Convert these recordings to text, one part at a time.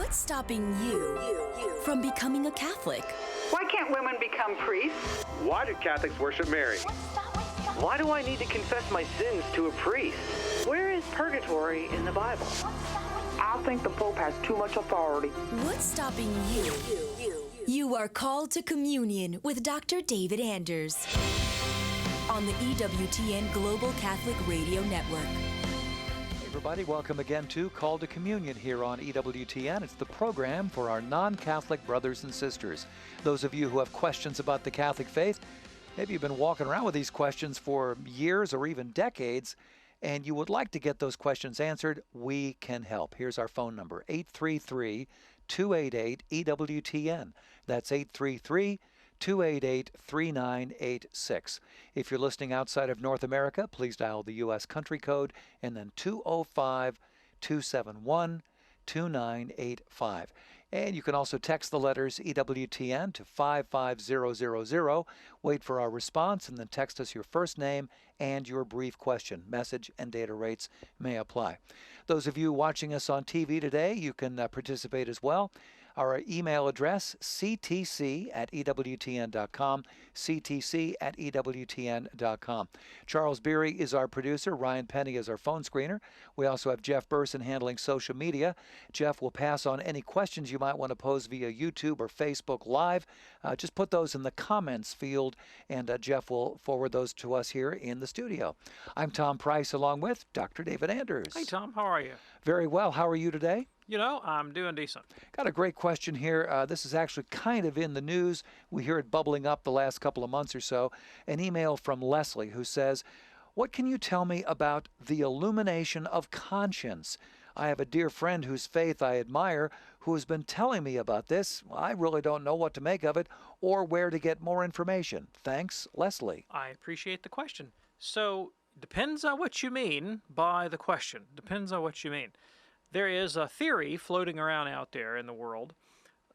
What's stopping you from becoming a Catholic? Why can't women become priests? Why do Catholics worship Mary? Why do I need to confess my sins to a priest? Where is purgatory in the Bible? I think the Pope has too much authority. What's stopping you? You are called to communion with Dr. David Anders on the EWTN Global Catholic Radio Network. Everybody, welcome again to Call to Communion here on EWTN. It's the program for our non-Catholic brothers and sisters. Those of you who have questions about the Catholic faith, maybe you've been walking around with these questions for years or even decades, and you would like to get those questions answered, we can help. Here's our phone number, 833-288-EWTN. That's 833-288-3986. If you're listening outside of North America, please dial the U.S. country code and then 205-271-2985. And you can also text the letters EWTN to 55000. Wait for our response and then text us your first name and your brief question. Message and data rates may apply. Those of you watching us on TV today, you can participate as well. Our email address, ctc@ewtn.com, ctc@ewtn.com. Charles Beery is our producer. Ryan Penny is our phone screener. We also have Jeff Burson handling social media. Jeff will pass on any questions you might want to pose via YouTube or Facebook Live. Just put those in the comments field, and Jeff will forward those to us here in the studio. I'm Tom Price, along with Dr. David Anders. Hey, Tom. How are you? Very well. How are you today? You know, I'm doing decent. Got a great question here. This is actually kind of in the news. We hear it bubbling up the last couple of months or so. An email from Leslie who says, "What can you tell me about the illumination of conscience? I have a dear friend whose faith I admire who has been telling me about this. I really don't know what to make of it or where to get more information. Thanks, Leslie." I appreciate the question. So, depends on what you mean by the question. Depends on what you mean. There is a theory floating around out there in the world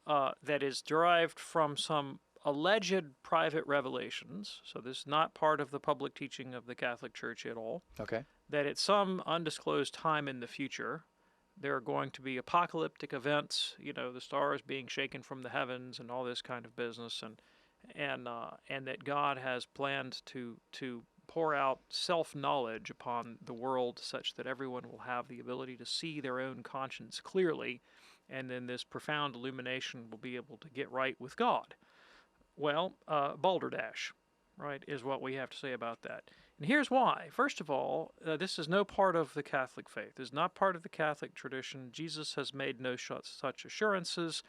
that is derived from some alleged private revelations. So this is not part of the public teaching of the Catholic Church at all. Okay. That at some undisclosed time in the future, there are going to be apocalyptic events, you know, the stars being shaken from the heavens and all this kind of business, and that God has planned to pour out self-knowledge upon the world such that everyone will have the ability to see their own conscience clearly, and then this profound illumination will be able to get right with God. Well, balderdash, right, is what we have to say about that. And here's why. First of all, this is no part of the Catholic faith. It's not part of the Catholic tradition. Jesus has made no such assurances.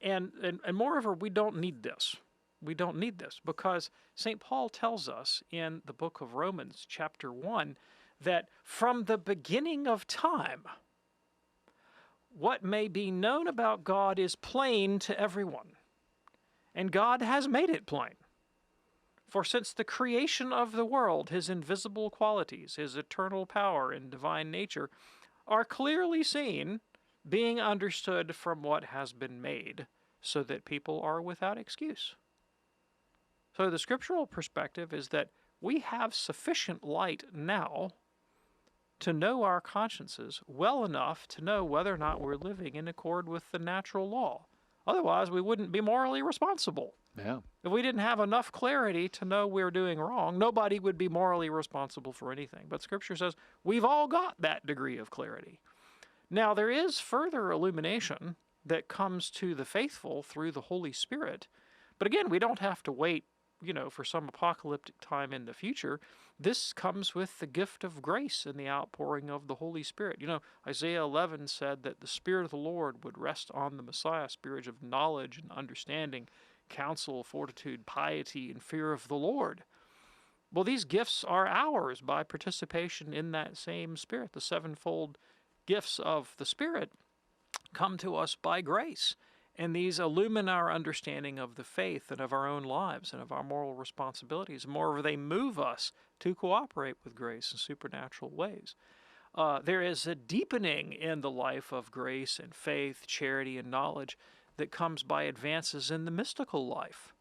And moreover, we don't need this. We don't need this because St. Paul tells us in the book of Romans, chapter 1, that from the beginning of time, what may be known about God is plain to everyone. And God has made it plain. For since the creation of the world, his invisible qualities, his eternal power and divine nature, are clearly seen, being understood from what has been made, so that people are without excuse. So the scriptural perspective is that we have sufficient light now to know our consciences well enough to know whether or not we're living in accord with the natural law. Otherwise, we wouldn't be morally responsible. Yeah. If we didn't have enough clarity to know we're doing wrong, nobody would be morally responsible for anything. But Scripture says we've all got that degree of clarity. Now, there is further illumination that comes to the faithful through the Holy Spirit. But again, we don't have to wait, you know, for some apocalyptic time in the future. This comes with the gift of grace and the outpouring of the Holy Spirit. You know, Isaiah 11 said that the Spirit of the Lord would rest on the Messiah, spirit of knowledge and understanding, counsel, fortitude, piety, and fear of the Lord. Well, these gifts are ours by participation in that same Spirit. The sevenfold gifts of the Spirit come to us by grace. And these illumine our understanding of the faith and of our own lives and of our moral responsibilities. Moreover, they move us to cooperate with grace in supernatural ways. There is a deepening in the life of grace and faith, charity and knowledge that comes by advances in the mystical life.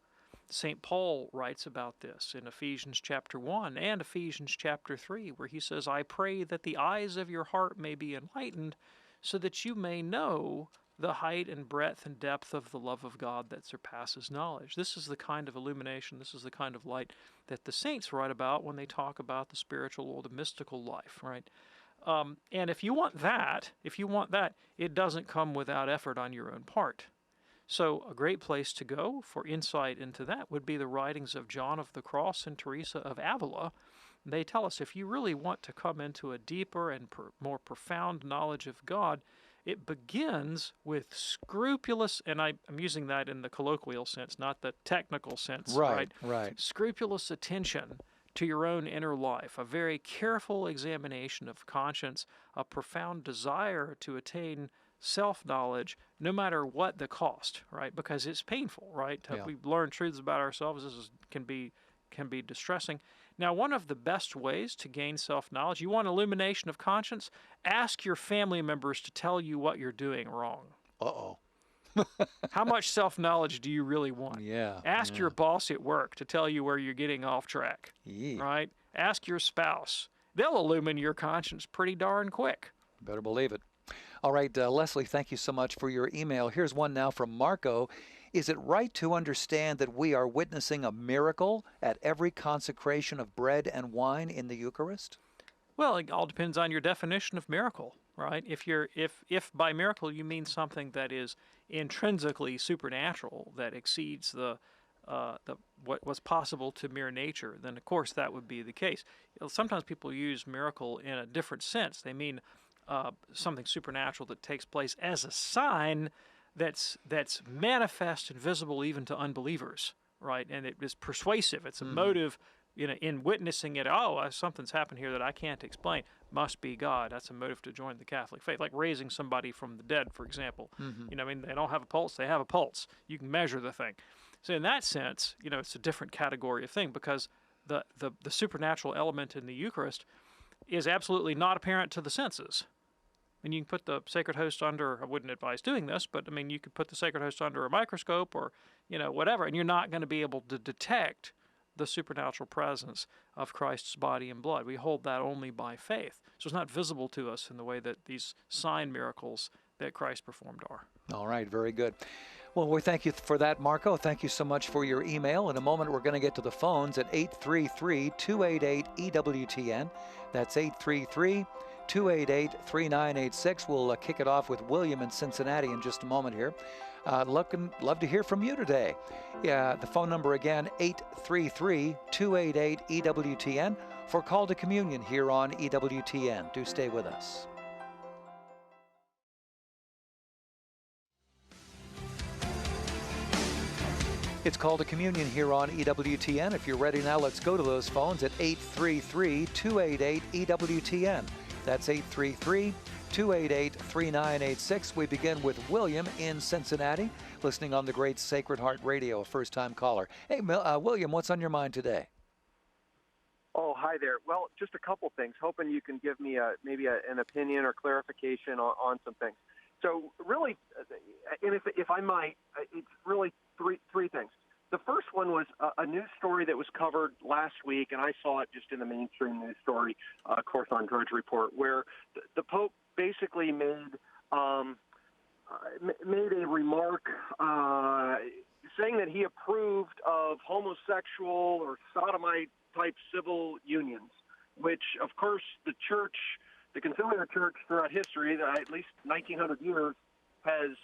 St. Paul writes about this in Ephesians chapter 1 and Ephesians chapter 3, where he says, "I pray that the eyes of your heart may be enlightened, so that you may know the height and breadth and depth of the love of God that surpasses knowledge. This is the kind of illumination, this is the kind of light that the saints write about when they talk about the spiritual or the mystical life, right? And if you want that, it doesn't come without effort on your own part. So a great place to go for insight into that would be the writings of John of the Cross and Teresa of Avila. They tell us if you really want to come into a deeper and more profound knowledge of God, it begins with scrupulous, and I'm using that in the colloquial sense, not the technical sense, Right. Scrupulous attention to your own inner life, a very careful examination of conscience, a profound desire to attain self-knowledge, no matter what the cost, right? Because it's painful, right? Yeah. We learn truths about ourselves. Can be distressing. Now, one of the best ways to gain self-knowledge, you want illumination of conscience? Ask your family members to tell you what you're doing wrong. Uh-oh. How much self-knowledge do you really want? Yeah. Ask your boss at work to tell you where you're getting off track, right? Ask your spouse. They'll illumine your conscience pretty darn quick. Better believe it. All right, Leslie, thank you so much for your email. Here's one now from Marco. Is it right to understand that we are witnessing a miracle at every consecration of bread and wine in the Eucharist? Well, it all depends on your definition of miracle, right? If by miracle you mean something that is intrinsically supernatural, that exceeds what was possible to mere nature, then of course that would be the case. Sometimes people use miracle in a different sense. They mean something supernatural that takes place as a sign that's manifest and visible even to unbelievers, right? And it is persuasive. It's a motive, in witnessing it. Oh, something's happened here that I can't explain. Must be God. That's a motive to join the Catholic faith, like raising somebody from the dead, for example. They don't have a pulse. They have a pulse. You can measure the thing. So in that sense, it's a different category of thing because the supernatural element in the Eucharist is absolutely not apparent to the senses. And you can put the sacred host under, I wouldn't advise doing this, but you could put the sacred host under a microscope or, whatever, and you're not going to be able to detect the supernatural presence of Christ's body and blood. We hold that only by faith. So it's not visible to us in the way that these sign miracles that Christ performed are. All right, very good. Well, we thank you for that, Marco. Thank you so much for your email. In a moment, we're going to get to the phones at 833-288-EWTN. That's 833-288-3986. We'll kick it off with William in Cincinnati in just a moment here. Love to hear from you today. Yeah, the phone number again, 833-288-EWTN for Call to Communion here on EWTN. Do stay with us. It's Call to Communion here on EWTN. If you're ready now, let's go to those phones at 833-288-EWTN. That's 833-288-3986. We begin with William in Cincinnati, listening on the great Sacred Heart Radio, a first-time caller. Hey, William, what's on your mind today? Oh, hi there. Well, just a couple things. Hoping you can give me maybe an opinion or clarification on some things. So really, and if I might, it's really three things. The first one was a news story that was covered last week, and I saw it just in the mainstream news story, of course, on Drudge Report, where the Pope basically made a remark saying that he approved of homosexual or sodomite-type civil unions, which, of course, the Church, the Conciliar Church throughout history, at least 1900 years, has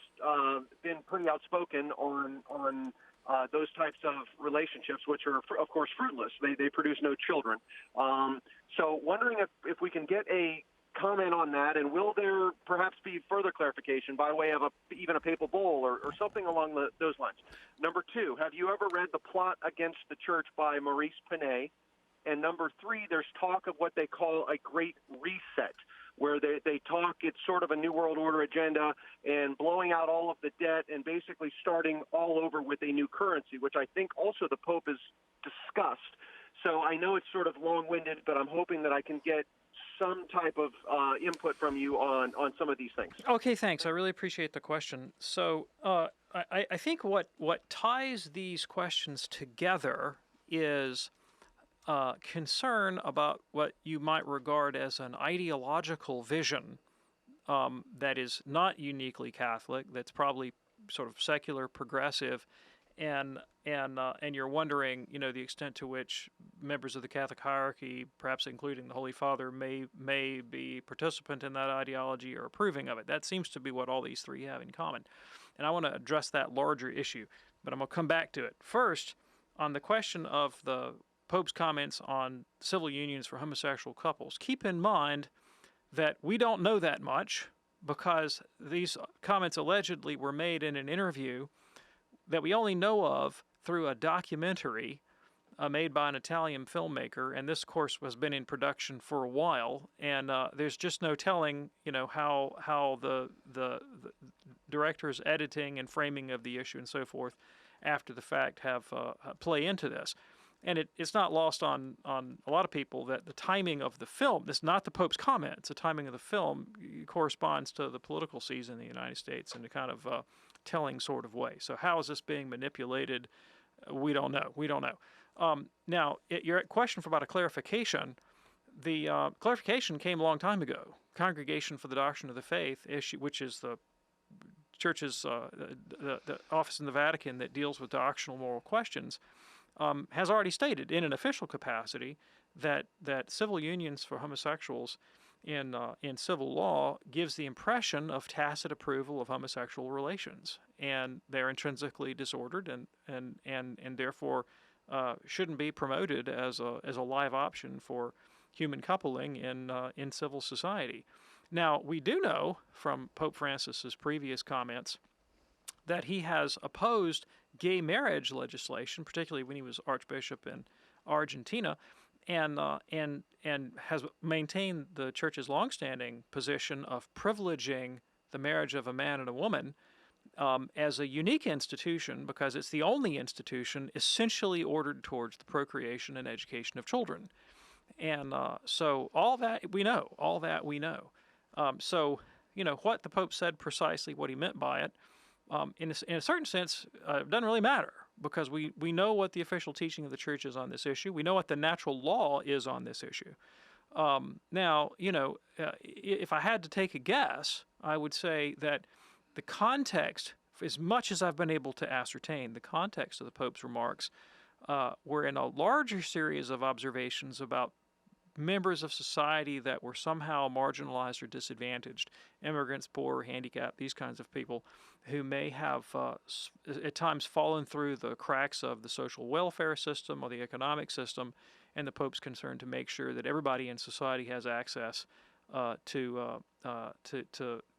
been pretty outspoken on those types of relationships, which are, of course, fruitless. They produce no children. So wondering if we can get a comment on that, and will there perhaps be further clarification by way of even a papal bull or something along those lines? Number two, have you ever read The Plot Against the Church by Maurice Pinet? And number three, there's talk of what they call a Great Reset, where they talk it's sort of a New World Order agenda and blowing out all of the debt and basically starting all over with a new currency, which I think also the Pope has discussed. So I know it's sort of long-winded, but I'm hoping that I can get some type of input from you on some of these things. Okay, thanks. I really appreciate the question. So I think what ties these questions together is concern about what you might regard as an ideological vision that is not uniquely Catholic, that's probably sort of secular, progressive, and you're wondering, the extent to which members of the Catholic hierarchy, perhaps including the Holy Father, may be participant in that ideology or approving of it. That seems to be what all these three have in common. And I want to address that larger issue, but I'm going to come back to it. First, on the question of the Pope's comments on civil unions for homosexual couples, keep in mind that we don't know that much because these comments allegedly were made in an interview that we only know of through a documentary made by an Italian filmmaker, and this, of course, has been in production for a while, and there's just no telling, how the director's editing and framing of the issue and so forth after the fact have play into this. And it's not lost on a lot of people that the timing of the film, this is not the Pope's comments, the timing of the film corresponds to the political season in the United States in a kind of telling sort of way. So how is this being manipulated? We don't know. Now, your question about a clarification, the clarification came a long time ago. Congregation for the Doctrine of the Faith, issue, which is the Church's the office in the Vatican that deals with doctrinal moral questions, has already stated in an official capacity that civil unions for homosexuals in civil law gives the impression of tacit approval of homosexual relations, and they're intrinsically disordered and therefore shouldn't be promoted as a live option for human coupling in civil society. Now, we do know from Pope Francis's previous comments that he has opposed gay marriage legislation, particularly when he was Archbishop in Argentina, and has maintained the Church's longstanding position of privileging the marriage of a man and a woman as a unique institution because it's the only institution essentially ordered towards the procreation and education of children. And so all that we know. So, what the Pope said precisely, what he meant by it, in a certain sense, doesn't really matter because we know what the official teaching of the Church is on this issue. We know what the natural law is on this issue. Now, if I had to take a guess, I would say that the context, as much as I've been able to ascertain, the context of the Pope's remarks were in a larger series of observations about members of society that were somehow marginalized or disadvantaged, immigrants, poor, handicapped, these kinds of people who may have at times fallen through the cracks of the social welfare system or the economic system, and the Pope's concerned to make sure that everybody in society has access to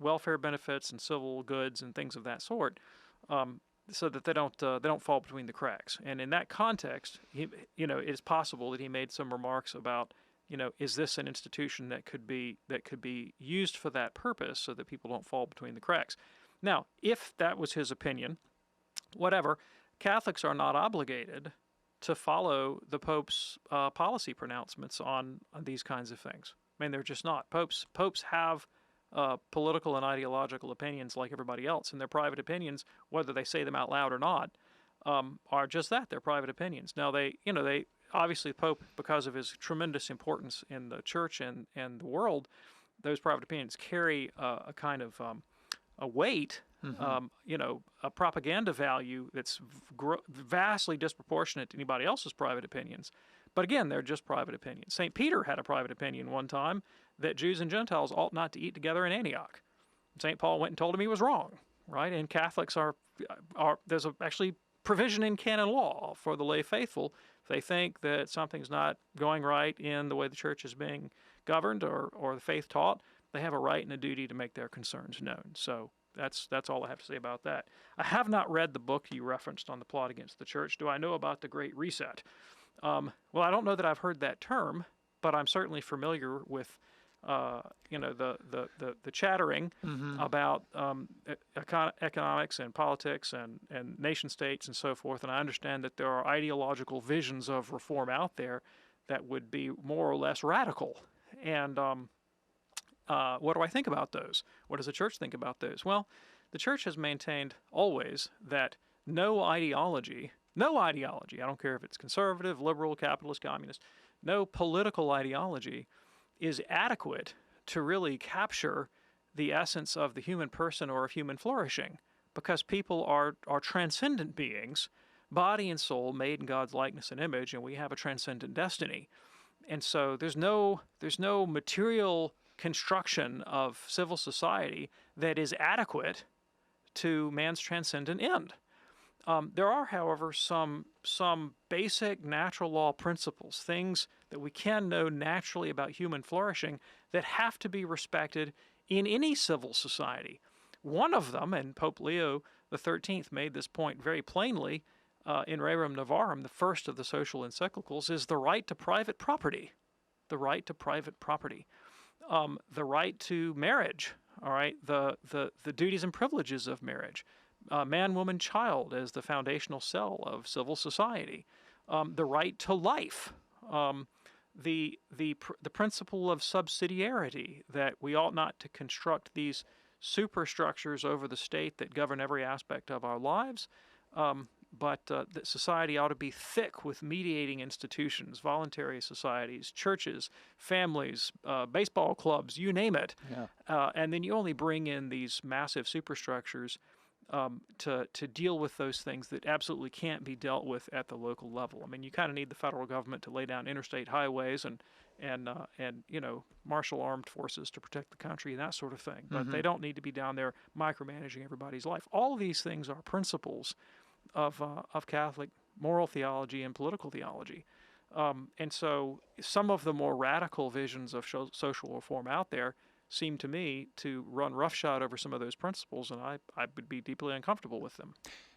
welfare benefits and civil goods and things of that sort, so that they don't fall between the cracks. And in that context, it is possible that he made some remarks about, is this an institution that could be used for that purpose so that people don't fall between the cracks? Now, if that was his opinion, whatever, Catholics are not obligated to follow the Pope's policy pronouncements on these kinds of things. I mean, they're just not. Popes have political and ideological opinions like everybody else, and their private opinions, whether they say them out loud or not, are just that. They're private opinions. Now, they obviously, the Pope, because of his tremendous importance in the Church and the world, those private opinions carry a kind of a weight, a propaganda value that's vastly disproportionate to anybody else's private opinions. But again, they're just private opinions. St. Peter had a private opinion one time that Jews and Gentiles ought not to eat together in Antioch. St. Paul went and told him he was wrong, right? And Catholics there's actually provision in canon law for the lay faithful. If they think that something's not going right in the way the Church is being governed or the faith taught, they have a right and a duty to make their concerns known. So that's all I have to say about that. I have not read the book you referenced on the plot against the Church. Do I know about the Great Reset? Well, I don't know that I've heard that term, but I'm certainly familiar with the chattering about economics and politics and nation states and so forth. And I understand that there are ideological visions of reform out there that would be more or less radical. And what do I think about those? What does the Church think about those? Well, the Church has maintained always that no ideology, I don't care if it's conservative, liberal, capitalist, communist, no political ideology is adequate to really capture the essence of the human person or of human flourishing, because people are transcendent beings, body and soul made in God's likeness and image, and we have a transcendent destiny. And so there's no material construction of civil society that is adequate to man's transcendent end. There are, however, some basic natural law principles, things that we can know naturally about human flourishing that have to be respected in any civil society. One of them, and Pope Leo XIII made this point very plainly in Rerum Novarum, the first of the social encyclicals, is the right to private property. The right to private property. The right to marriage, all right, the duties and privileges of marriage. Man, woman, child as the foundational cell of civil society. The right to life. The principle of subsidiarity, that we ought not to construct these superstructures over the state that govern every aspect of our lives, but that society ought to be thick with mediating institutions, voluntary societies, churches, families, baseball clubs, you name it. Yeah. And then you only bring in these massive superstructures to deal with those things that absolutely can't be dealt with at the local level. I mean, you kind of need the federal government to lay down interstate highways and martial armed forces to protect the country and that sort of thing. But they don't need to be down there micromanaging everybody's life. All of these things are principles of Catholic moral theology and political theology. And so some of the more radical visions of social reform out there seem to me to run roughshod over some of those principles, and I would be deeply uncomfortable with them.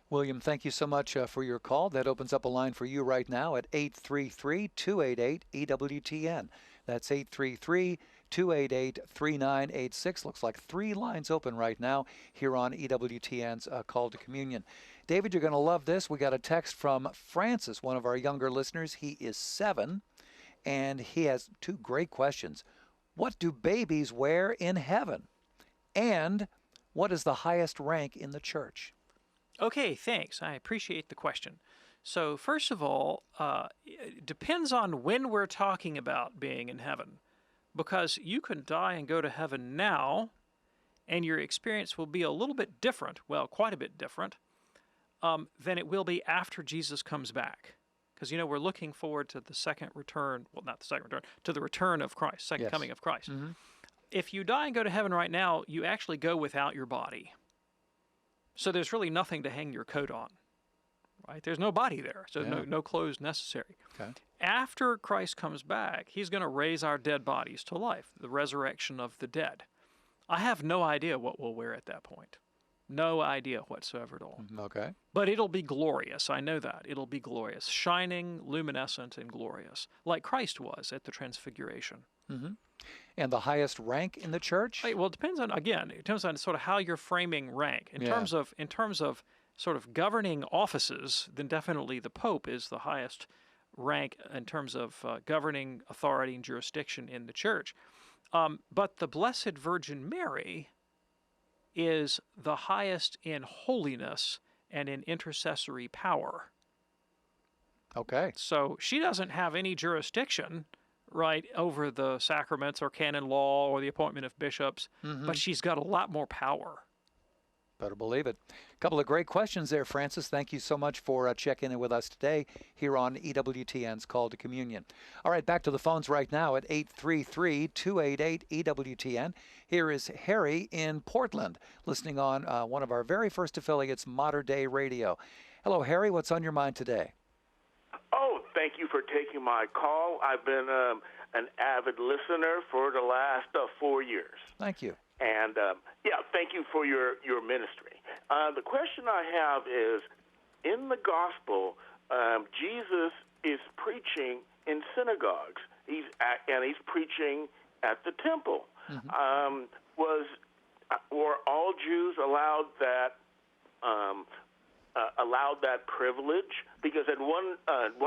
William, thank you so much for your call. That opens up a line for you right now at 833-288-EWTN. That's 833-288-3986. Looks like 3 lines open right now here on EWTN's Call to Communion. David, you're going to love this. We got a text from Francis, one of our younger listeners. He is 7, and he has 2 great questions. What do babies wear in heaven? And what is the highest rank in the church? Okay, thanks. I appreciate the question. So first of all, it depends on when we're talking about being in heaven, because you can die and go to heaven now, and your experience will be a little bit different, well, quite a bit different, than it will be after Jesus comes back. Because, we're looking forward to the second return, well, not the second return, to the return of Christ, second coming of Christ. If you die and go to heaven right now, you actually go without your body. So there's really nothing to hang your coat on, right? There's no body there, so no clothes necessary. Okay. After Christ comes back, he's going to raise our dead bodies to life, the resurrection of the dead. I have no idea what we'll wear at that point. No idea whatsoever at all. Okay. But it'll be glorious. I know that. It'll be glorious. Shining, luminescent, and glorious. Like Christ was at the Transfiguration. And the highest rank in the church? Well, it depends on sort of how you're framing rank. In terms of sort of governing offices, then definitely the Pope is the highest rank in terms of governing authority and jurisdiction in the church. But the Blessed Virgin Mary is the highest in holiness and in intercessory power. Okay. So she doesn't have any jurisdiction, right, over the sacraments or canon law or the appointment of bishops, but she's got a lot more power. Better believe it. A couple of great questions there, Francis. Thank you so much for checking in with us today here on EWTN's Call to Communion. All right, back to the phones right now at 833-288-EWTN. Here is Harry in Portland, listening on one of our very first affiliates, Modern Day Radio. Hello, Harry. What's on your mind today? Oh, thank you for taking my call. I've been an avid listener for the last 4 years. Thank you. And, thank you for your ministry. The question I have is, in the gospel, Jesus is preaching in synagogues. He's preaching at the temple. Were all Jews allowed that privilege? Because in one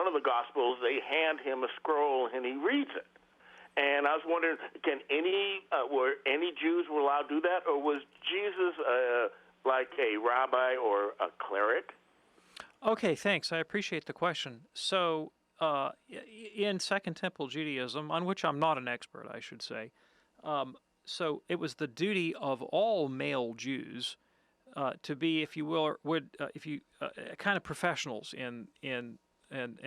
of the gospels, they hand him a scroll and he reads it. And I was wondering, were any Jews were allowed to do that, or was Jesus like a rabbi or a cleric? Okay, thanks. I appreciate the question. So, in Second Temple Judaism, on which I'm not an expert, I should say, So it was the duty of all male Jews to be, if you will, kind of professionals in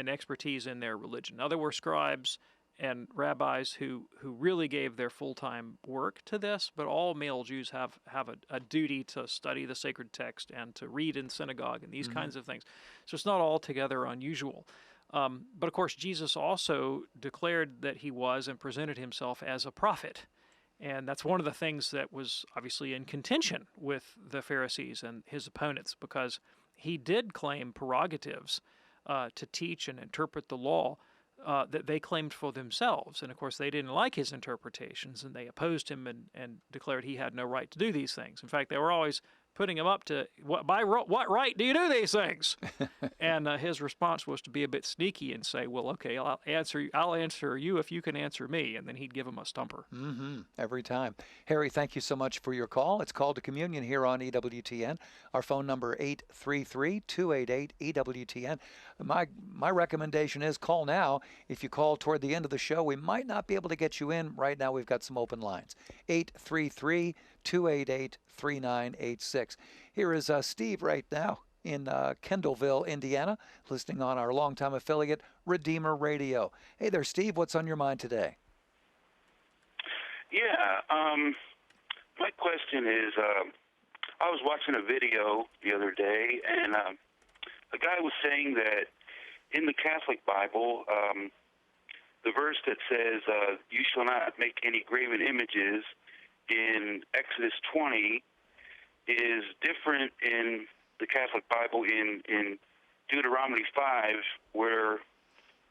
expertise in their religion. Now, there were scribes and rabbis who really gave their full-time work to this, but all male Jews have a duty to study the sacred text and to read in synagogue and these kinds of things. So it's not altogether unusual. But of course, Jesus also declared that he was and presented himself as a prophet. And that's one of the things that was obviously in contention with the Pharisees and his opponents, because he did claim prerogatives to teach and interpret the law that they claimed for themselves. And of course, they didn't like his interpretations, and they opposed him and declared he had no right to do these things. In fact, they were always putting him up to, what right do you do these things? And his response was to be a bit sneaky and say, well, okay, I'll answer you if you can answer me. And then he'd give him a stumper. Every time. Harry, thank you so much for your call. It's Call to Communion here on EWTN. Our phone number 833-288-EWTN. My recommendation is call now. If you call toward the end of the show, we might not be able to get you in. Right now, we've got some open lines. 833-288-3986. Here is Steve right now in Kendallville, Indiana, listening on our longtime affiliate, Redeemer Radio. Hey there, Steve. What's on your mind today? Yeah, my question is, I was watching a video the other day, and a guy was saying that in the Catholic Bible, the verse that says, you shall not make any graven images in Exodus 20 is different in the Catholic Bible in Deuteronomy 5, where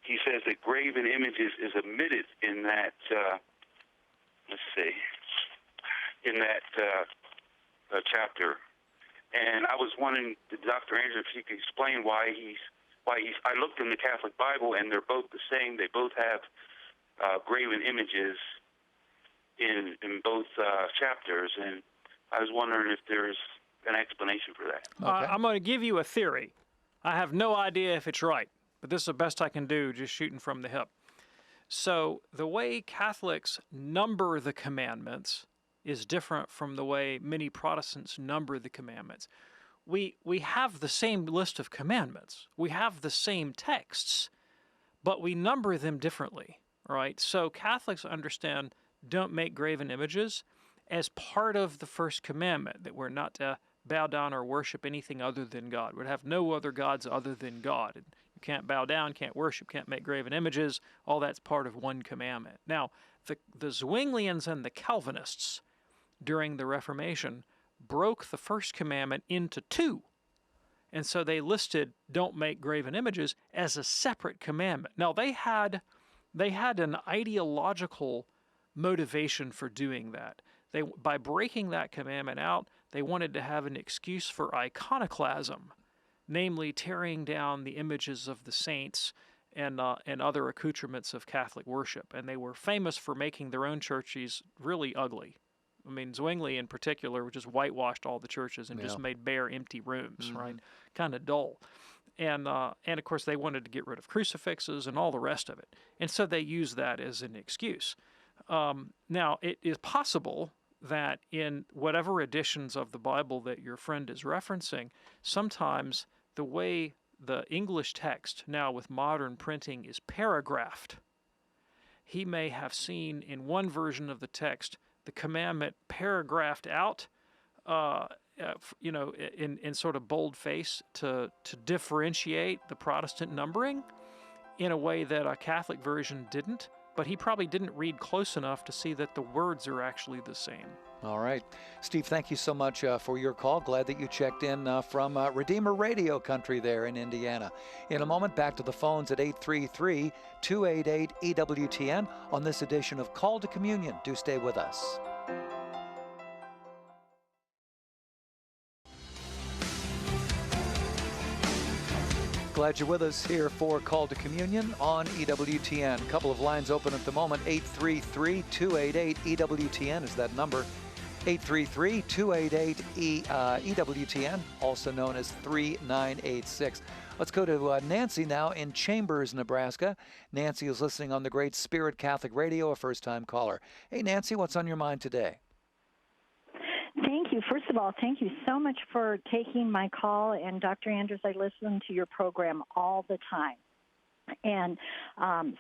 he says that graven images is omitted in that, chapter. And I was wondering, Dr. Andrews, if you could explain why he's. I looked in the Catholic Bible, and they're both the same. They both have graven images in both chapters, and I was wondering if there's an explanation for that. Okay. I'm going to give you a theory. I have no idea if it's right, but this is the best I can do, just shooting from the hip. So the way Catholics number the commandments is different from the way many Protestants number the commandments. We have the same list of commandments. We have the same texts, but we number them differently, right? So Catholics understand don't make graven images as part of the first commandment, that we're not to bow down or worship anything other than God. We'd have no other gods other than God. And you can't bow down, can't worship, can't make graven images. All that's part of one commandment. Now, the Zwinglians and the Calvinists during the Reformation broke the first commandment into two. And so they listed don't make graven images as a separate commandment. Now, they had an ideological motivation for doing that. By breaking that commandment out, they wanted to have an excuse for iconoclasm, namely tearing down the images of the saints and other accoutrements of Catholic worship. And they were famous for making their own churches really ugly. I mean, Zwingli in particular just whitewashed all the churches and just made bare, empty rooms, right? Kind of dull. And of course, they wanted to get rid of crucifixes and all the rest of it. And so they used that as an excuse. Now, it is possible that in whatever editions of the Bible that your friend is referencing, sometimes the way the English text now with modern printing is paragraphed, he may have seen in one version of the text the commandment paragraphed out, in sort of boldface to differentiate the Protestant numbering in a way that a Catholic version didn't. But he probably didn't read close enough to see that the words are actually the same. All right. Steve, thank you so much for your call. Glad that you checked in from Redeemer Radio country there in Indiana. In a moment, back to the phones at 833-288-EWTN on this edition of Call to Communion. Do stay with us. Glad you're with us here for Call to Communion on EWTN. A couple of lines open at the moment. 833-288-EWTN is that number. 833-288-EWTN, also known as 3986. Let's go to Nancy now in Chambers, Nebraska. Nancy is listening on the Great Spirit Catholic Radio, a first-time caller. Hey, Nancy, what's on your mind today? Thank you. First of all, thank you so much for taking my call. And Dr. Andrews, I listen to your program all the time. And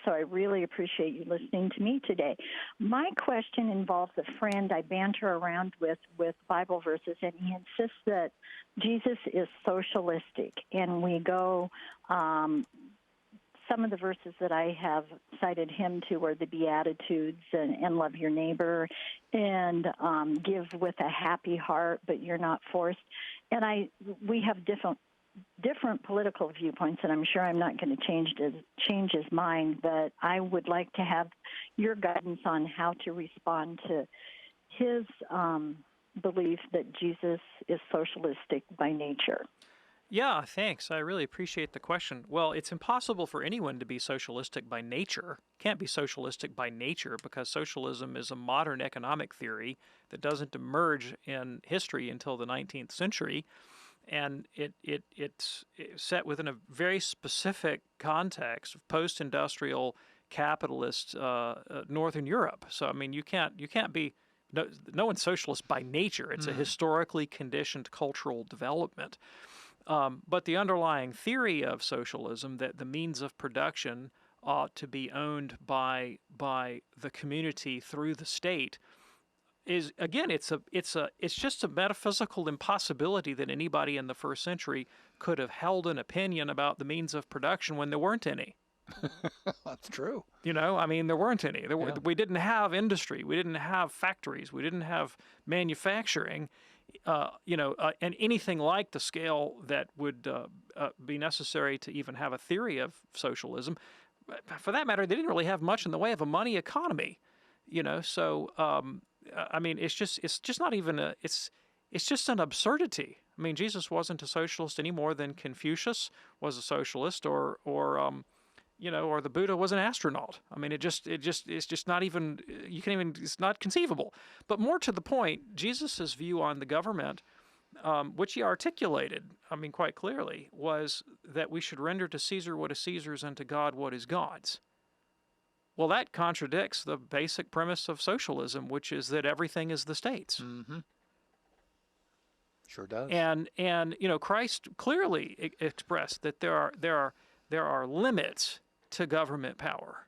so I really appreciate you listening to me today. My question involves a friend I banter around with Bible verses, and he insists that Jesus is socialistic. And we go, some of the verses that I have cited him to are the Beatitudes and love your neighbor and give with a happy heart, but you're not forced. And we have different political viewpoints, and I'm sure I'm not going to change his mind, but I would like to have your guidance on how to respond to his belief that Jesus is socialistic by nature. Yeah, thanks. I really appreciate the question. Well, it's impossible for anyone to be socialistic by nature. Can't be socialistic by nature because socialism is a modern economic theory that doesn't emerge in history until the 19th century. And it's set within a very specific context of post-industrial capitalist Northern Europe. So I mean, you can't be no one's socialist by nature. It's a historically conditioned cultural development. But the underlying theory of socialism, that the means of production ought to be owned by the community through the state, is, again, it's just a metaphysical impossibility that anybody in the first century could have held an opinion about the means of production when there weren't any. That's true. You know, I mean, there weren't any. We didn't have industry. We didn't have factories. We didn't have manufacturing, and anything like the scale that would be necessary to even have a theory of socialism. For that matter, they didn't really have much in the way of a money economy. So I mean, it's just not even it's just an absurdity. I mean, Jesus wasn't a socialist any more than Confucius was a socialist, or the Buddha was an astronaut. I mean, it's just not even, it's not conceivable. But more to the point, Jesus's view on the government, which he articulated, I mean, quite clearly, was that we should render to Caesar what is Caesar's and to God what is God's. Well, that contradicts the basic premise of socialism, which is that everything is the state's. Mm-hmm. Sure does. And Christ clearly expressed that there are limits to government power,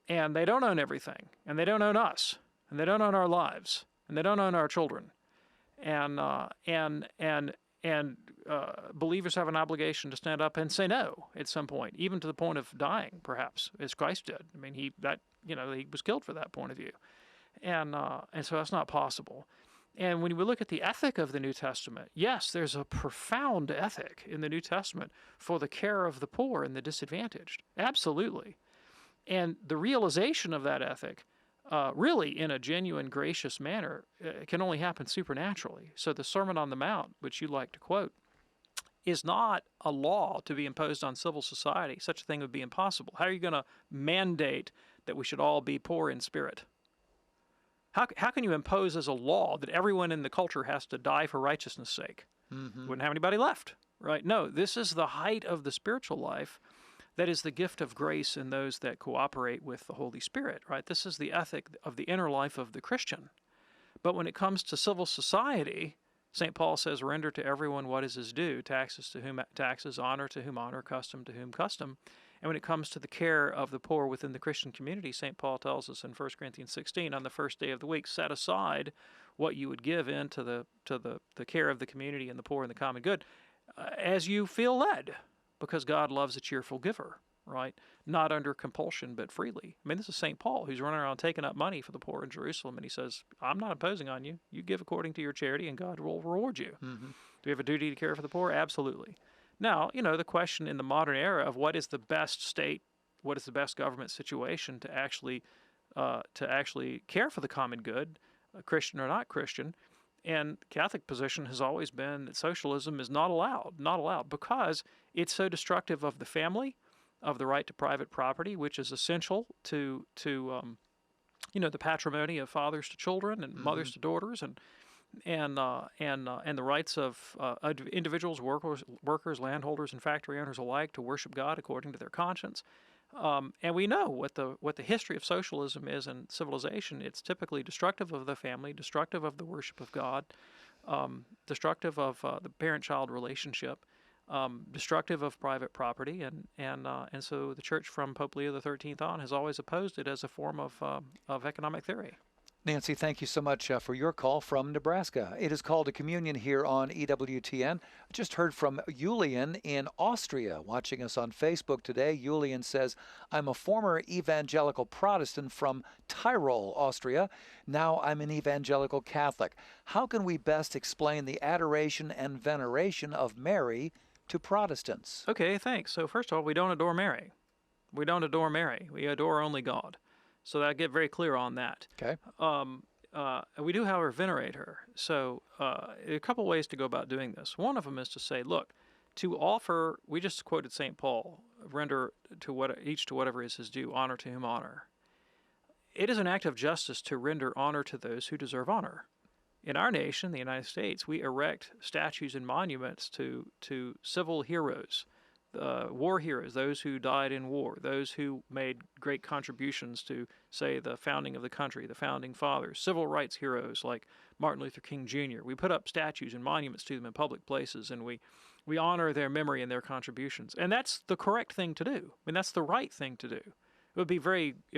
and they don't own everything, and they don't own us, and they don't own our lives, and they don't own our children, and believers have an obligation to stand up and say no at some point, even to the point of dying, perhaps, as Christ did. I mean, he was killed for that point of view, and so that's not possible. And when we look at the ethic of the New Testament, yes, there's a profound ethic in the New Testament for the care of the poor and the disadvantaged. Absolutely. And the realization of that ethic, really in a genuine, gracious manner, can only happen supernaturally. So the Sermon on the Mount, which you like to quote, is not a law to be imposed on civil society. Such a thing would be impossible. How are you going to mandate that we should all be poor in spirit? How can you impose as a law that everyone in the culture has to die for righteousness' sake? Mm-hmm. Wouldn't have anybody left, right? No, this is the height of the spiritual life. That is the gift of grace in those that cooperate with the Holy Spirit, right? This is the ethic of the inner life of the Christian. But when it comes to civil society, St. Paul says, render to everyone what is his due, taxes to whom taxes, honor to whom honor, custom to whom custom. And when it comes to the care of the poor within the Christian community, St. Paul tells us in 1 Corinthians 16, on the first day of the week, set aside what you would give into the care of the community and the poor and the common good as you feel led, because God loves a cheerful giver, right? Not under compulsion, but freely. I mean, this is St. Paul, who's running around taking up money for the poor in Jerusalem, and he says, I'm not imposing on you. You give according to your charity, and God will reward you. Mm-hmm. Do we have a duty to care for the poor? Absolutely. Now, the question in the modern era of what is the best state, what is the best government situation to actually care for the common good, Christian or not Christian, and Catholic position has always been that socialism is not allowed because it's so destructive of the family, of the right to private property, which is essential to the patrimony of fathers to children and mothers to daughters, and the rights of individuals, workers, landholders, and factory owners alike to worship God according to their conscience. And we know what the history of socialism is in civilization. It's typically destructive of the family, destructive of the worship of God, destructive of the parent-child relationship, destructive of private property, and so the Church from Pope Leo XIII on has always opposed it as a form of economic theory. Nancy, thank you so much for your call from Nebraska. It is called a communion here on EWTN. Just heard from Julian in Austria, watching us on Facebook today. Julian says, I'm a former evangelical Protestant from Tyrol, Austria. Now I'm an evangelical Catholic. How can we best explain the adoration and veneration of Mary to Protestants? Okay, thanks. So first of all, we don't adore Mary. We don't adore Mary. We adore only God. So I get very clear on that. Okay. We do, however, venerate her. So a couple ways to go about doing this. One of them is to say, look, to offer, we just quoted St. Paul, render to each to whatever is his due, honor to whom honor. It is an act of justice to render honor to those who deserve honor. In our nation, the United States, we erect statues and monuments to civil heroes, war heroes, those who died in war, those who made great contributions to, say, the founding of the country, the founding fathers, civil rights heroes like Martin Luther King Jr. We put up statues and monuments to them in public places, and we honor their memory and their contributions. And that's the correct thing to do. I mean, that's the right thing to do. It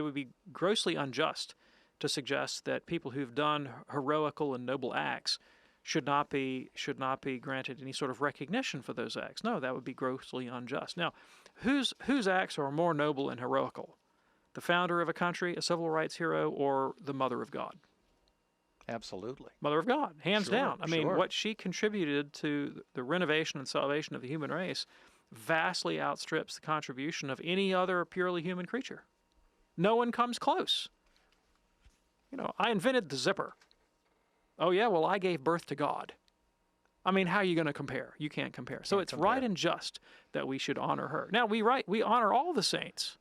would be grossly unjust to suggest that people who've done heroical and noble acts should not be granted any sort of recognition for those acts. No, that would be grossly unjust. Now, whose acts are more noble and heroical? The founder of a country, a civil rights hero, or the Mother of God? Absolutely. Mother of God, hands down. I mean, sure. What she contributed to the renovation and salvation of the human race vastly outstrips the contribution of any other purely human creature. No one comes close. I invented the zipper. Oh, yeah, well, I gave birth to God. I mean, how are you going to compare? You can't compare. So it's right and just that we should honor her. Now, we honor all the saints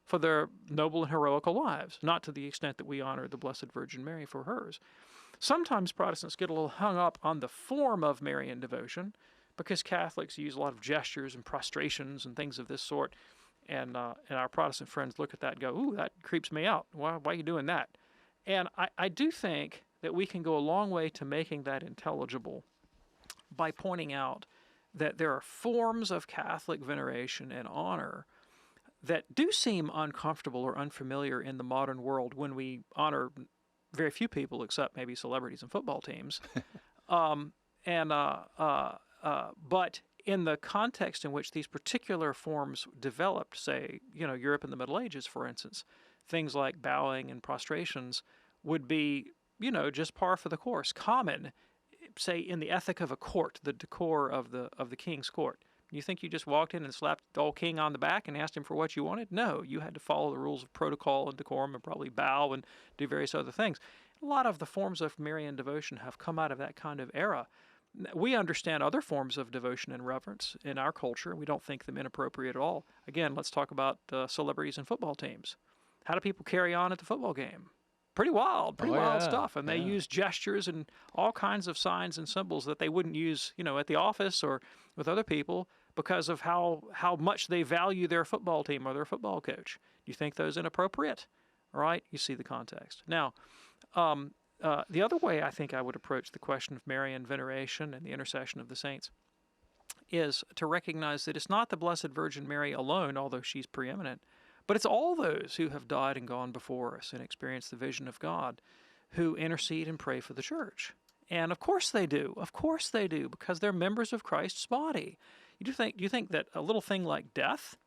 for their noble and heroical lives, not to the extent that we honor the Blessed Virgin Mary for hers. Sometimes Protestants get a little hung up on the form of Marian devotion because Catholics use a lot of gestures and prostrations and things of this sort, and our Protestant friends look at that and go, ooh, that creeps me out. Why are you doing that? And I do think that we can go a long way to making that intelligible by pointing out that there are forms of Catholic veneration and honor that do seem uncomfortable or unfamiliar in the modern world when we honor very few people except maybe celebrities and football teams. But in the context in which these particular forms developed, say, Europe in the Middle Ages, for instance, things like bowing and prostrations would be, just par for the course, common, say, in the ethic of a court, the decor of the king's court. You think you just walked in and slapped the old king on the back and asked him for what you wanted? No, you had to follow the rules of protocol and decorum and probably bow and do various other things. A lot of the forms of Marian devotion have come out of that kind of era. We understand other forms of devotion and reverence in our culture. We don't think them inappropriate at all. Again, let's talk about celebrities and football teams. How do people carry on at the football game? Pretty wild stuff. And they use gestures and all kinds of signs and symbols that they wouldn't use, at the office or with other people because of how much they value their football team or their football coach. Do you think those inappropriate? All right, you see the context. Now, the other way I think I would approach the question of Marian veneration and the intercession of the saints is to recognize that it's not the Blessed Virgin Mary alone, although she's preeminent, but it's all those who have died and gone before us and experienced the vision of God who intercede and pray for the church. And of course they do. Of course they do, because they're members of Christ's body. Do you think that a little thing like death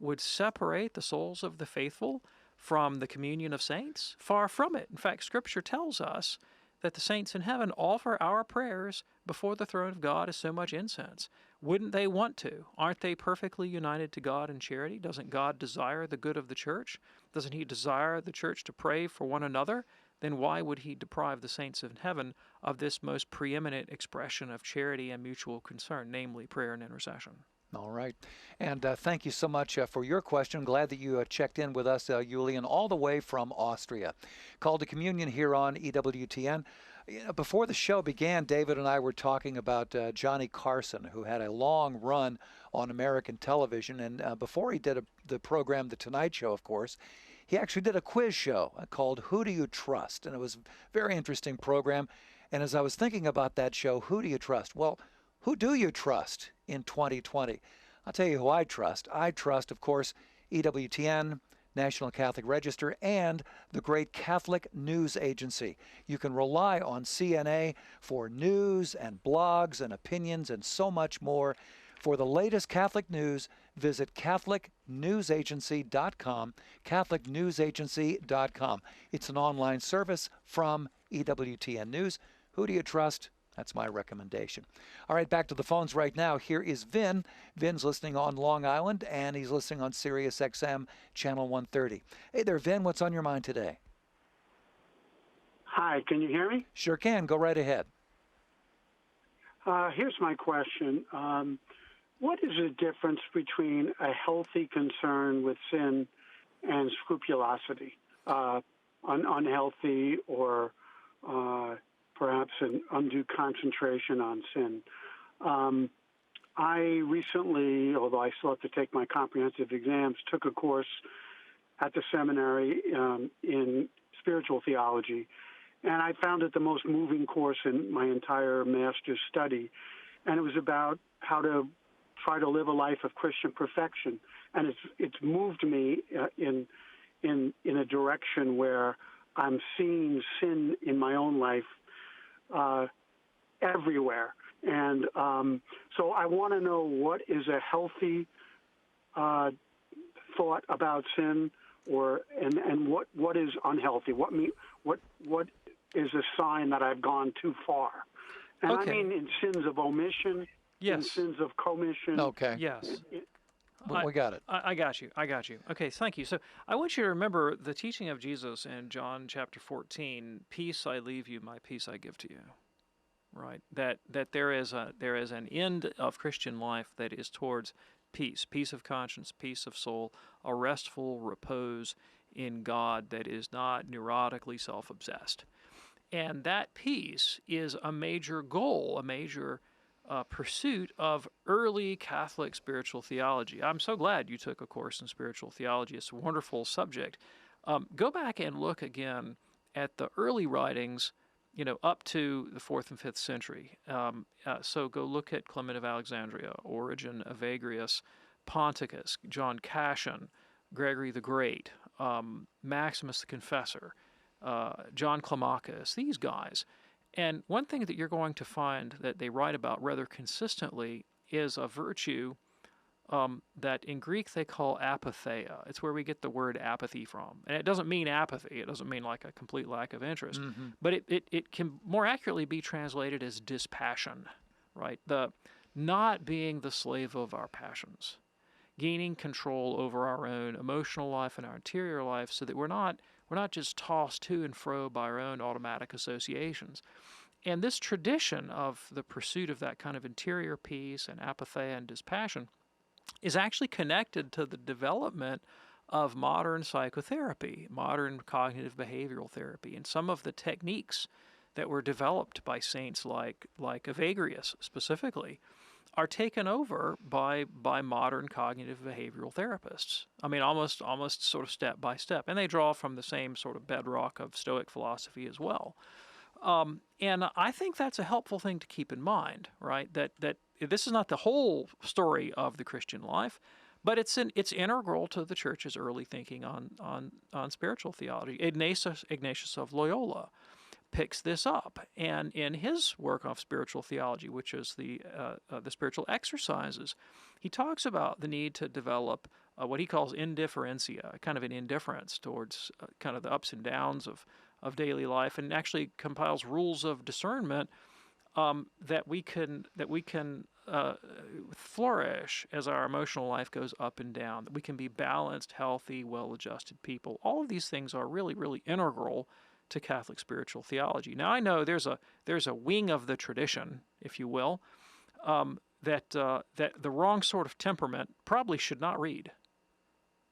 would separate the souls of the faithful from the communion of saints? Far from it. In fact, Scripture tells us that the saints in heaven offer our prayers before the throne of God as so much incense. Wouldn't they want to? Aren't they perfectly united to God in charity? Doesn't God desire the good of the church? Doesn't he desire the church to pray for one another? Then why would he deprive the saints in heaven of this most preeminent expression of charity and mutual concern, namely prayer and intercession? All right. And thank you so much for your question. Glad that you checked in with us, Julian, all the way from Austria. Call to Communion here on EWTN. Before the show began, David and I were talking about Johnny Carson, who had a long run on American television. And before he did the program, The Tonight Show, of course, he actually did a quiz show called Who Do You Trust? And it was a very interesting program. And as I was thinking about that show, who do you trust? Well, who do you trust in 2020? I'll tell you who I trust. I trust, of course, EWTN, National Catholic Register, and the great Catholic News Agency. You can rely on CNA for news and blogs and opinions and so much more. For the latest Catholic news, visit CatholicNewsAgency.com, CatholicNewsAgency.com. It's an online service from EWTN News. Who do you trust? That's my recommendation. All right, back to the phones right now. Here is Vin. Vin's listening on Long Island, and he's listening on Sirius XM, Channel 130. Hey there, Vin. What's on your mind today? Hi, can you hear me? Sure can. Go right ahead. Here's my question. What is the difference between a healthy concern with sin and scrupulosity? Unhealthy or perhaps an undue concentration on sin. I recently, although I still have to take my comprehensive exams, took a course at the seminary in spiritual theology, and I found it the most moving course in my entire master's study. And it was about how to try to live a life of Christian perfection, and it's moved me in a direction where I'm seeing sin in my own life everywhere. And so I want to know, what is a healthy thought about sin, and what is unhealthy? What is a sign that I've gone too far? And okay. I mean in sins of omission, yes. in sins of commission. Okay. Yes. We got it. I got you. Okay, thank you. So I want you to remember the teaching of Jesus in John chapter 14, peace I leave you, my peace I give to you. Right? That there is an end of Christian life that is towards peace of conscience, peace of soul, a restful repose in God that is not neurotically self-obsessed. And that peace is a major goal, a major pursuit of early Catholic spiritual theology. I'm so glad you took a course in spiritual theology. It's a wonderful subject. Go back and look again at the early writings, up to the 4th and 5th century. So go look at Clement of Alexandria, Origen, Evagrius, Ponticus, John Cassian, Gregory the Great, Maximus the Confessor, John Climacus, these guys. And one thing that you're going to find that they write about rather consistently is a virtue that in Greek they call apatheia. It's where we get the word apathy from. And it doesn't mean apathy. It doesn't mean like a complete lack of interest. Mm-hmm. But it can more accurately be translated as dispassion, right? The not being the slave of our passions, gaining control over our own emotional life and our interior life so that we're not just tossed to and fro by our own automatic associations. And this tradition of the pursuit of that kind of interior peace and apatheia and dispassion is actually connected to the development of modern psychotherapy, modern cognitive behavioral therapy, and some of the techniques that were developed by saints like Evagrius specifically are taken over by modern cognitive behavioral therapists. I mean, almost sort of step by step. And they draw from the same sort of bedrock of Stoic philosophy as well. And I think that's a helpful thing to keep in mind, right? That this is not the whole story of the Christian life, but it's integral to the Church's early thinking on spiritual theology. Ignatius of Loyola picks this up, and in his work on spiritual theology, which is the spiritual exercises, he talks about the need to develop what he calls indifferentia, kind of an indifference towards kind of the ups and downs of daily life, and actually compiles rules of discernment that we can flourish as our emotional life goes up and down, that we can be balanced, healthy, well-adjusted people. All of these things are really, really integral to Catholic spiritual theology. Now, I know there's a wing of the tradition, if you will, that the wrong sort of temperament probably should not read,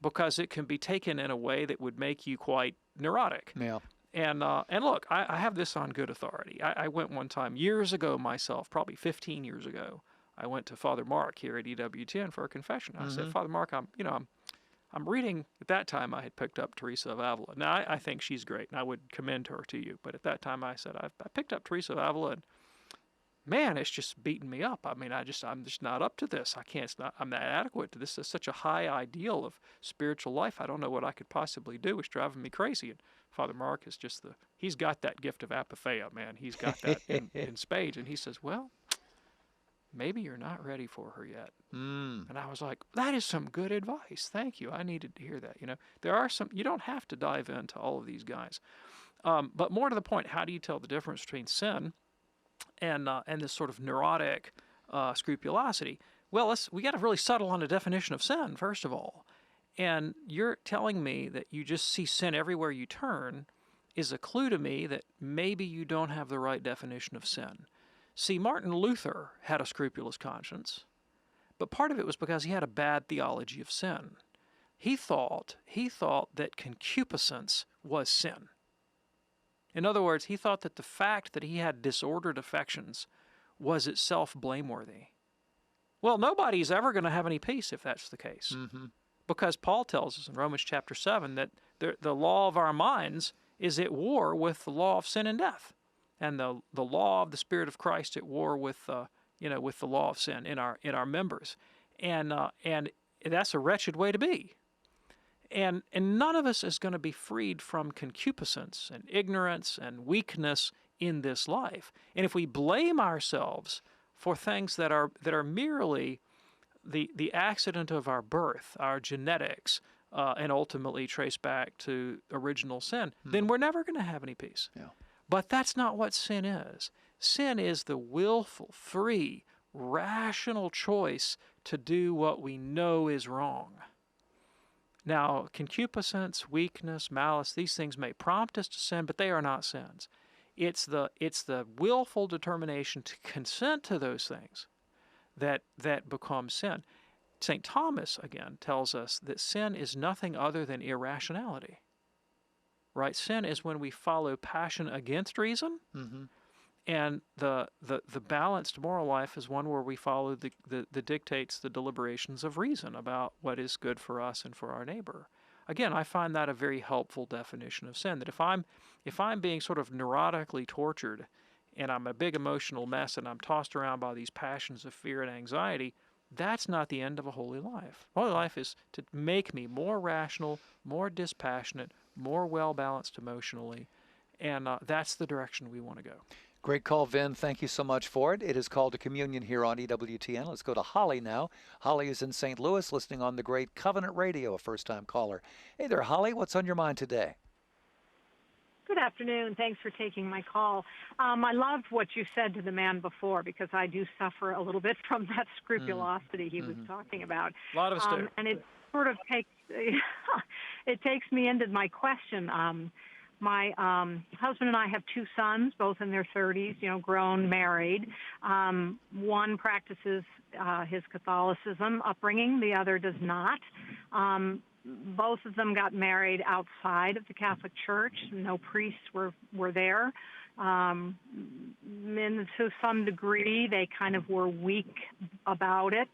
because it can be taken in a way that would make you quite neurotic. Yeah. And look, I have this on good authority. I went one time years ago myself, probably 15 years ago. I went to Father Mark here at EWTN for a confession. I said, Father Mark, I'm reading. At that time, I had picked up Teresa of Avila. Now I think she's great, and I would commend her to you. But at that time, I said I picked up Teresa of Avila, and man, it's just beating me up. I mean, I'm just not up to this. I can't. I'm not adequate to this. It's such a high ideal of spiritual life. I don't know what I could possibly do. It's driving me crazy. And Father Mark is just he's got that gift of apatheia, man. He's got that in spades. And he says, well, maybe you're not ready for her yet. And I was like, that is some good advice. Thank you. I needed to hear that. There are you don't have to dive into all of these guys. But more to the point, how do you tell the difference between sin and this sort of neurotic scrupulosity? Well, we got to really settle on a definition of sin, first of all. And you're telling me that you just see sin everywhere you turn is a clue to me that maybe you don't have the right definition of sin. See, Martin Luther had a scrupulous conscience, but part of it was because he had a bad theology of sin. He thought that concupiscence was sin. In other words, he thought that the fact that he had disordered affections was itself blameworthy. Well, nobody's ever going to have any peace if that's the case. Because Paul tells us in Romans chapter 7 that the law of our minds is at war with the law of sin and death. And the law of the Spirit of Christ at war with the law of sin in our members. And that's a wretched way to be. And none of us is going to be freed from concupiscence and ignorance and weakness in this life. And if we blame ourselves for things that are merely the accident of our birth, our genetics, and ultimately trace back to original sin, then we're never going to have any peace. Yeah. But that's not what sin is. Sin is the willful, free, rational choice to do what we know is wrong. Now, concupiscence, weakness, malice, these things may prompt us to sin, but they are not sins. It's the willful determination to consent to those things that becomes sin. St. Thomas, again, tells us that sin is nothing other than irrationality. Right? Sin is when we follow passion against reason, and the balanced moral life is one where we follow the dictates, the deliberations of reason about what is good for us and for our neighbor. Again, I find that a very helpful definition of sin, that if I'm being sort of neurotically tortured and I'm a big emotional mess and I'm tossed around by these passions of fear and anxiety, that's not the end of a holy life. Holy life is to make me more rational, more dispassionate, more well-balanced emotionally, and that's the direction we want to go. Great call, Vin. Thank you so much for it. It is called to communion here on EWTN. Let's go to Holly now. Holly is in St. Louis, listening on the great Covenant Radio, a first-time caller. Hey there, Holly. What's on your mind today? Good afternoon. Thanks for taking my call. I loved what you said to the man before, because I do suffer a little bit from that scrupulosity he was talking about. A lot of us do. And it sort of takes it takes me into my question. My husband and I have two sons, both in their 30s, grown, married. One practices his Catholicism upbringing. The other does not. Both of them got married outside of the Catholic Church. No priests were there. And to some degree, they kind of were weak about it.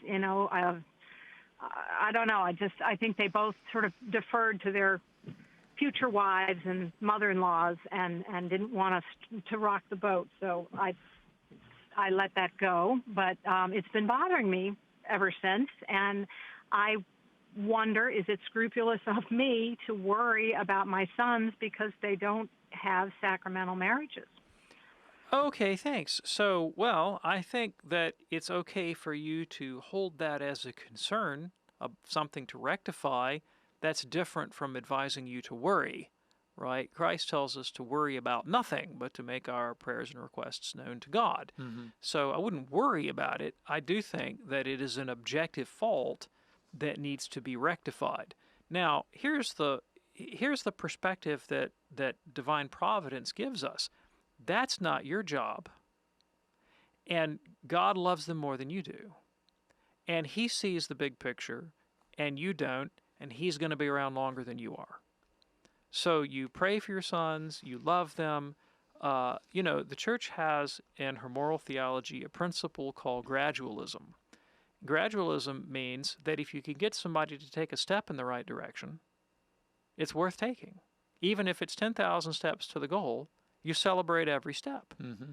I don't know. I think they both sort of deferred to their future wives and mother-in-laws and didn't want us to rock the boat. So I let that go. But it's been bothering me ever since. And I wonder, is it scrupulous of me to worry about my sons because they don't have sacramental marriages? Okay, thanks. So, well, I think that it's okay for you to hold that as a concern, of something to rectify. That's different from advising you to worry, right? Christ tells us to worry about nothing, but to make our prayers and requests known to God. So I wouldn't worry about it. I do think that it is an objective fault that needs to be rectified. Now, here's the perspective that divine providence gives us. That's not your job. And God loves them more than you do. And he sees the big picture, and you don't, and he's going to be around longer than you are. So you pray for your sons, you love them. The church has in her moral theology a principle called gradualism. Gradualism means that if you can get somebody to take a step in the right direction, it's worth taking. Even if it's 10,000 steps to the goal, you celebrate every step. Mm-hmm.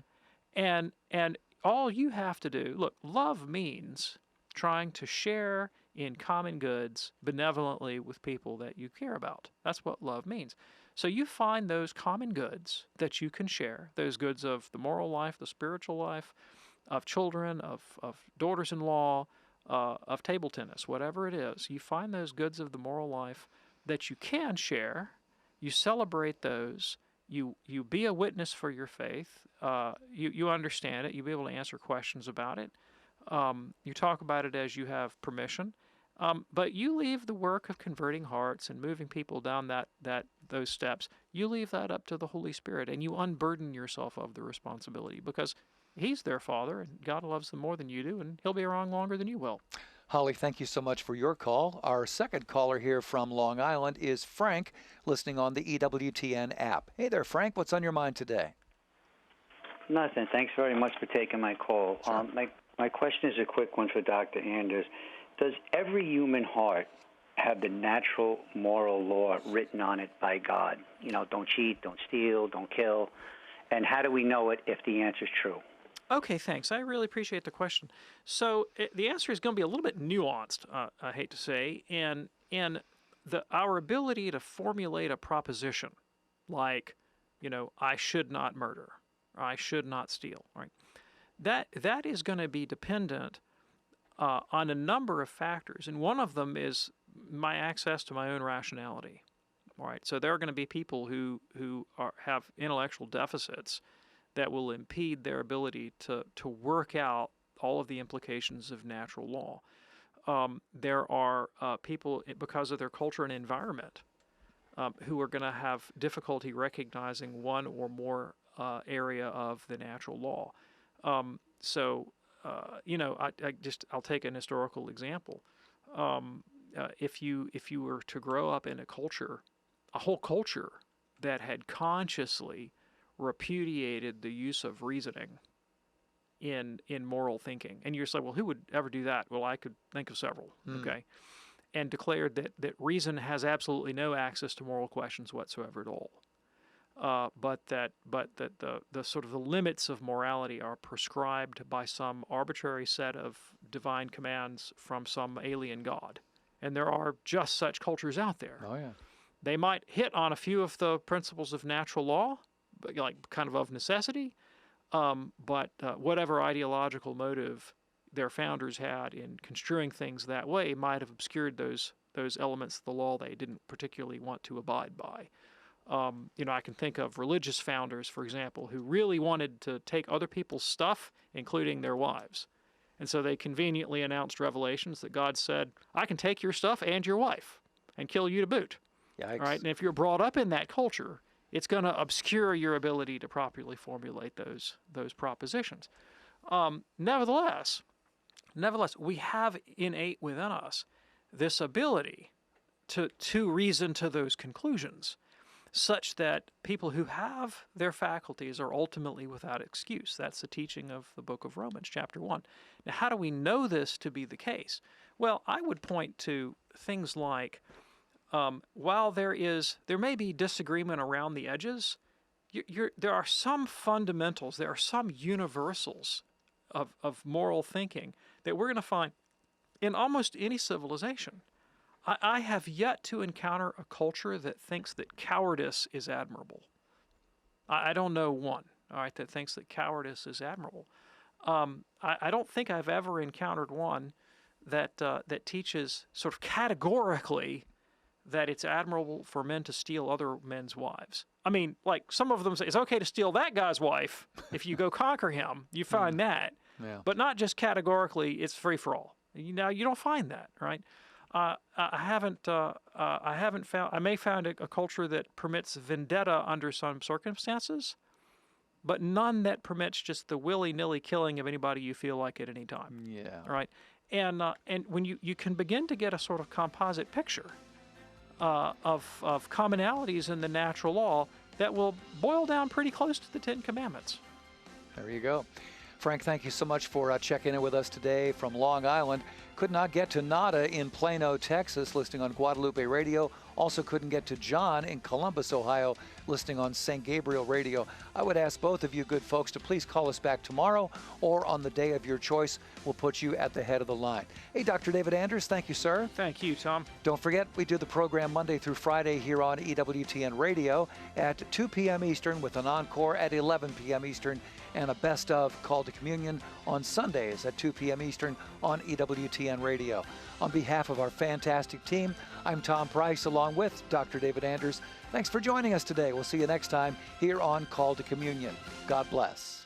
And all you have to do, look, love means trying to share in common goods benevolently with people that you care about. That's what love means. So you find those common goods that you can share, those goods of the moral life, the spiritual life, of children, of daughters-in-law, of table tennis, whatever it is. You find those goods of the moral life that you can share. You celebrate those. You be a witness for your faith. You understand it. You be able to answer questions about it. You talk about it as you have permission. But you leave the work of converting hearts and moving people down those steps. You leave that up to the Holy Spirit, and you unburden yourself of the responsibility because He's their Father, and God loves them more than you do, and He'll be around longer than you will. Holly, thank you so much for your call. Our second caller here from Long Island is Frank, listening on the EWTN app. Hey there, Frank. What's on your mind today? Nothing. Thanks very much for taking my call. Sure. My question is a quick one for Dr. Anders. Does every human heart have the natural moral law written on it by God? Don't cheat, don't steal, don't kill. And how do we know it if the answer is true? Okay, thanks. I really appreciate the question. So the answer is going to be a little bit nuanced, I hate to say, and our ability to formulate a proposition like, I should not murder, or I should not steal, right? That is going to be dependent on a number of factors, and one of them is my access to my own rationality. All right, so there are going to be people who have intellectual deficits that will impede their ability to work out all of the implications of natural law. There are people, because of their culture and environment, who are going to have difficulty recognizing one or more area of the natural law. I'll take an historical example. If you were to grow up in a whole culture that had consciously repudiated the use of reasoning in moral thinking, and you're saying, well, who would ever do that? Well, I could think of several. Okay, and declared that reason has absolutely no access to moral questions whatsoever at all. But that the sort of the limits of morality are prescribed by some arbitrary set of divine commands from some alien god. And there are just such cultures out there. Oh, yeah. They might hit on a few of the principles of natural law, but like kind of necessity, but whatever ideological motive their founders had in construing things that way might have obscured those elements of the law they didn't particularly want to abide by. I can think of religious founders, for example, who really wanted to take other people's stuff, including their wives. And so they conveniently announced revelations that God said, I can take your stuff and your wife and kill you to boot. Yikes. All right? And if you're brought up in that culture, it's going to obscure your ability to properly formulate those propositions. Nevertheless, we have innate within us this ability to reason to those conclusions, such that people who have their faculties are ultimately without excuse. That's the teaching of the book of Romans, chapter 1. Now, how do we know this to be the case? Well, I would point to things like, while there may be disagreement around the edges, there are some fundamentals, there are some universals of moral thinking that we're going to find in almost any civilization. I have yet to encounter a culture that thinks that cowardice is admirable. I don't know one, all right, that thinks that cowardice is admirable. I don't think I've ever encountered one that teaches sort of categorically that it's admirable for men to steal other men's wives. I mean, like some of them say it's okay to steal that guy's wife if you go conquer him. You find that, but not just categorically. It's free for all. You don't find that, right? I may find a culture that permits vendetta under some circumstances, but none that permits just the willy-nilly killing of anybody you feel like at any time. Yeah. All right. And when you can begin to get a sort of composite picture of commonalities in the natural law that will boil down pretty close to the Ten Commandments. There you go. Frank, thank you so much for checking in with us today from Long Island. Could not get to Nada in Plano, Texas, listening on Guadalupe Radio. Also couldn't get to John in Columbus, Ohio, listening on St. Gabriel Radio. I would ask both of you good folks to please call us back tomorrow or on the day of your choice. We'll put you at the head of the line. Hey, Dr. David Anders, thank you, sir. Thank you, Tom. Don't forget, we do the program Monday through Friday here on EWTN Radio at 2 p.m. Eastern with an encore at 11 p.m. Eastern and a best of Call to Communion on Sundays at 2 p.m. Eastern on EWTN Radio. On behalf of our fantastic team, I'm Tom Price along with Dr. David Anders. Thanks for joining us today. We'll see you next time here on Call to Communion. God bless.